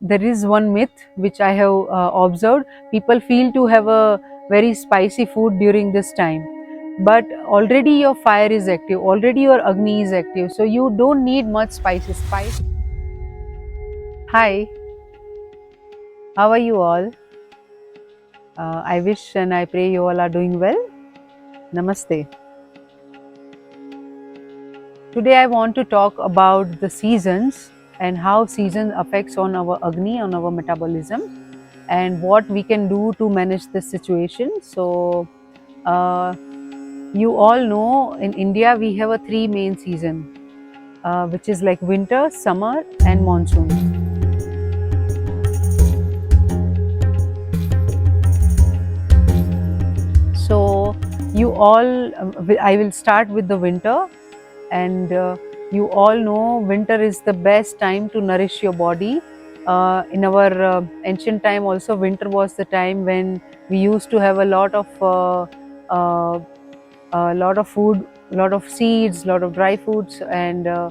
there is one myth which I have observed. People feel to have a very spicy food during this time, but already your fire is active, already your Agni is active, so you don't need much spices. Hi, how are you all? I wish and I pray you all are doing well. Namaste. Today I want to talk about the seasons and how season affects on our Agni, on our metabolism, and what we can do to manage this situation. So, you all know in India we have a three main season, which is like winter, summer, and monsoon. So, I will start with the winter, and you all know winter is the best time to nourish your body. In our ancient time also, winter was the time when we used to have uh, a lot of food, a lot of seeds, a lot of dry foods, and uh,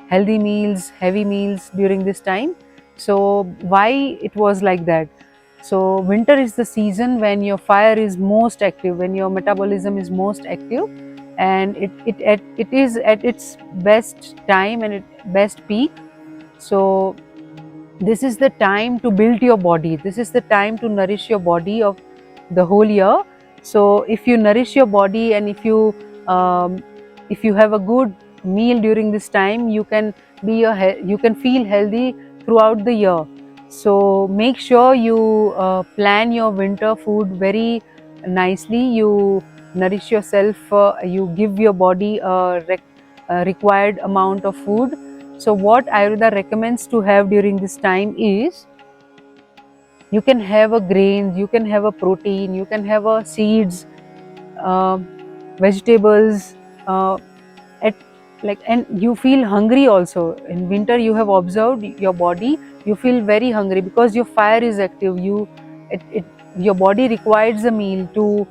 healthy meals, heavy meals during this time. So why it was like that? So winter is the season when your fire is most active, when your metabolism is most active, and it is at its best time and its best peak. So this is the time to build your body. This is the time to nourish your body of the whole year. So if you nourish your body, and if you have a good meal during this time, you can you can feel healthy throughout the year. So make sure you plan your winter food very nicely. You nourish yourself. You give your body a required amount of food. So what Ayurveda recommends to have during this time is, you can have a grains, you can have a protein, you can have a seeds, uh, vegetables, at and you feel hungry also. In winter you have observed your body, you feel very hungry because your fire is active. Your body requires a meal to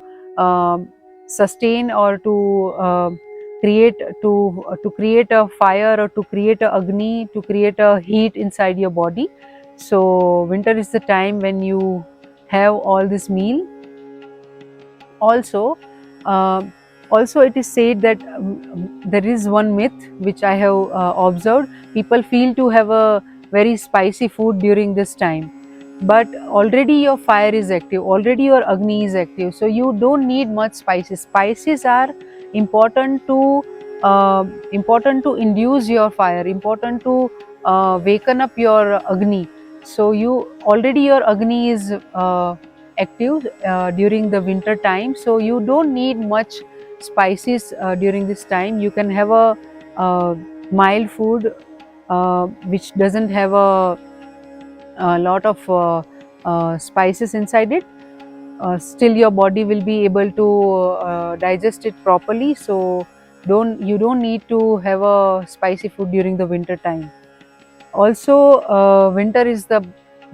sustain, or create to create a fire, or to create a Agni, to create a heat inside your body. So winter is the time when you have all this meal. Also, uh, also it is said that there is one myth which I have observed. People feel to have a very spicy food during this time, but already your fire is active, already your Agni is active, so you don't need much spices. Spices are important to important to induce your fire, important to waken up your Agni. So you already your Agni is active during the winter time, so you don't need much spices during this time. You can have uh, mild food which doesn't have a lot of spices inside it. Still your body will be able to digest it properly. So you don't need to have a spicy food during the winter time. Also, winter is the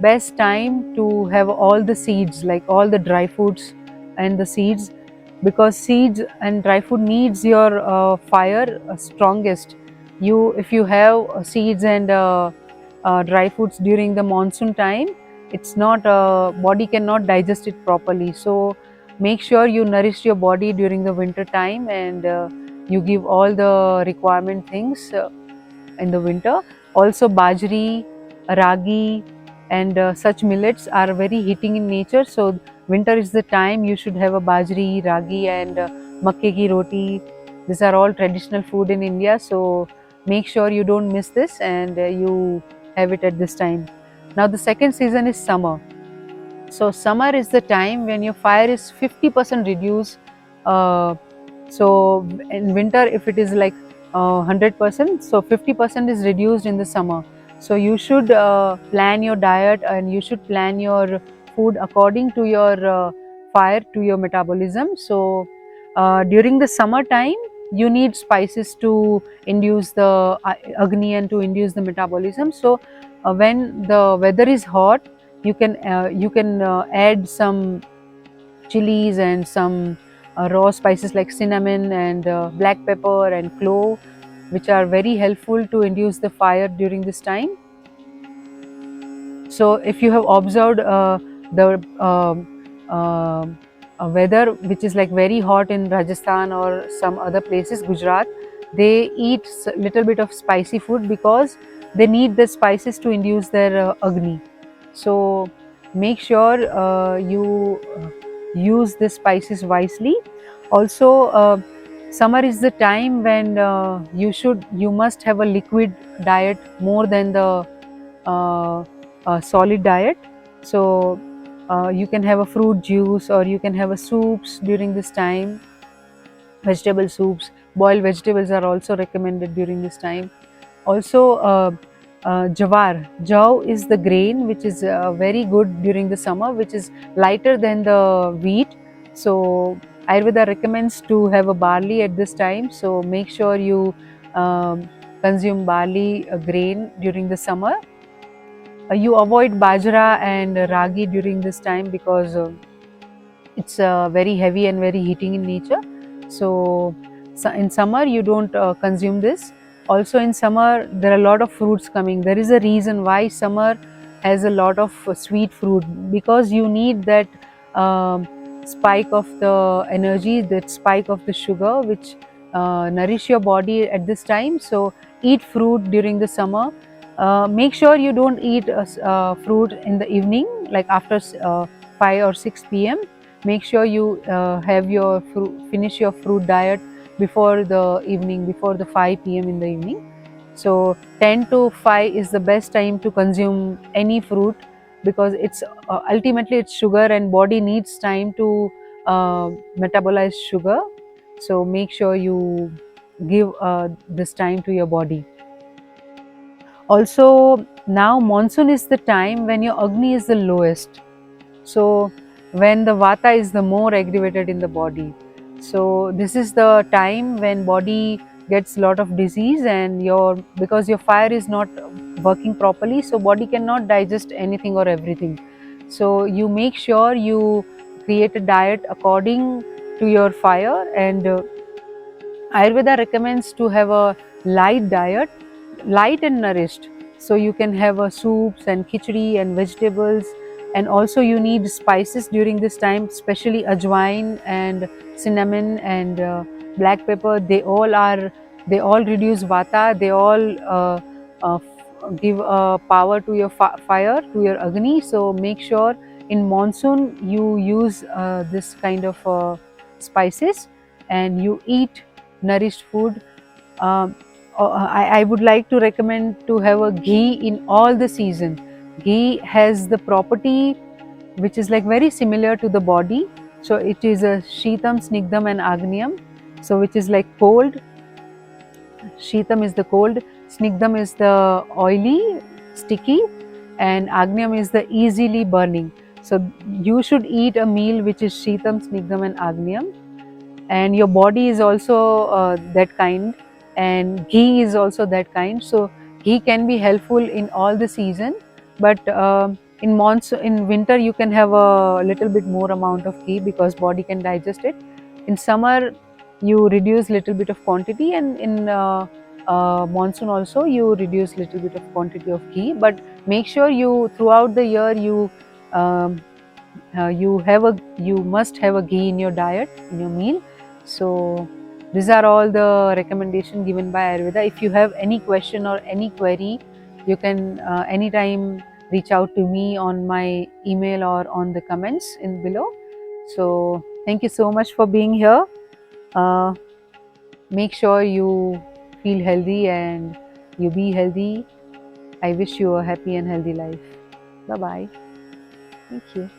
best time to have all the seeds, like all the dry foods and the seeds, because seeds and dry food needs your fire strongest. If you have seeds and dry foods during the monsoon time, it's not body cannot digest it properly. So make sure you nourish your body during the winter time, and you give all the requirement things in the winter. Also, bajri, ragi, and such millets are very heating in nature. So, winter is the time you should have a bajri, ragi, and makke ki roti. These are all traditional food in India. So, make sure you don't miss this, and you have it at this time. Now, the second season is summer. So, summer is the time when your fire is 50% reduced. Uh, so, in winter, if it is like 100%, so 50% is reduced in the summer. So you should plan your diet, and you should plan your food according to your fire, to your metabolism. So during the summer time, you need spices to induce the Agni and to induce the metabolism. So when the weather is hot, you can add some chilies and some raw spices like cinnamon and black pepper and clove, which are very helpful to induce the fire during this time. So if you have observed the weather which is like very hot in Rajasthan or some other places, Gujarat, they eat little bit of spicy food because they need the spices to induce their agni. So make sure you use the spices wisely. Also, summer is the time when you must have a liquid diet more than the solid diet. So you can have a fruit juice, or you can have a soups during this time. Vegetable soups, boiled vegetables are also recommended during this time. Also, jawar. Jaw is the grain which is very good during the summer, which is lighter than the wheat. So Ayurveda recommends to have a barley at this time. So make sure you consume barley grain during the summer. You avoid bajra and ragi during this time because it's very heavy and very heating in nature. So in summer you don't consume this. Also in summer there are a lot of fruits coming. There is a reason why summer has a lot of sweet fruit, because you need that spike of the energy, that spike of the sugar which nourish your body at this time. So eat fruit during the summer. Make sure you don't eat fruit in the evening, like after 5 or 6 p.m. Make sure you have your finish your fruit diet before the evening, before the 5 p.m. in the evening. So 10 to 5 is the best time to consume any fruit, because it's ultimately it's sugar and body needs time to metabolize sugar. So make sure you give this time to your body. Also, now monsoon is the time when your agni is the lowest. So when the vata is the more aggravated in the body. So this is the time when body gets a lot of disease, and because your fire is not working properly, so body cannot digest anything or everything. So you make sure you create a diet according to your fire. And Ayurveda recommends to have a light diet, light and nourished. So you can have a soups and khichdi and vegetables, and also you need spices during this time, especially ajwain and cinnamon and black pepper. They all reduce vata. They all give power to your fire, to your agni. So make sure in monsoon you use this kind of spices, and you eat nourished food. I would like to recommend to have a ghee in all the season. Ghee has the property which is like very similar to the body. So it is a Shitam, Snigdham and Agnyam. So which is like cold. Shitam is the cold, Snigdham is the oily, sticky, and Agnyam is the easily burning. So you should eat a meal which is Shitam, Snigdham and Agnyam, and your body is also that kind, and ghee is also that kind. So ghee can be helpful in all the season, but in monsoon, in winter you can have a little bit more amount of ghee because body can digest it. In summer you reduce little bit of quantity, and in monsoon also you reduce little bit of quantity of ghee, but make sure you throughout the year um, you must have a ghee in your diet, in your meal. So these are all the recommendations given by Ayurveda. If you have any question or any query, you can anytime reach out to me on my email or on the comments in below. So thank you so much for being here. uh, make sure you feel healthy and you be healthy. I wish you a happy and healthy life. Bye bye. Thank you.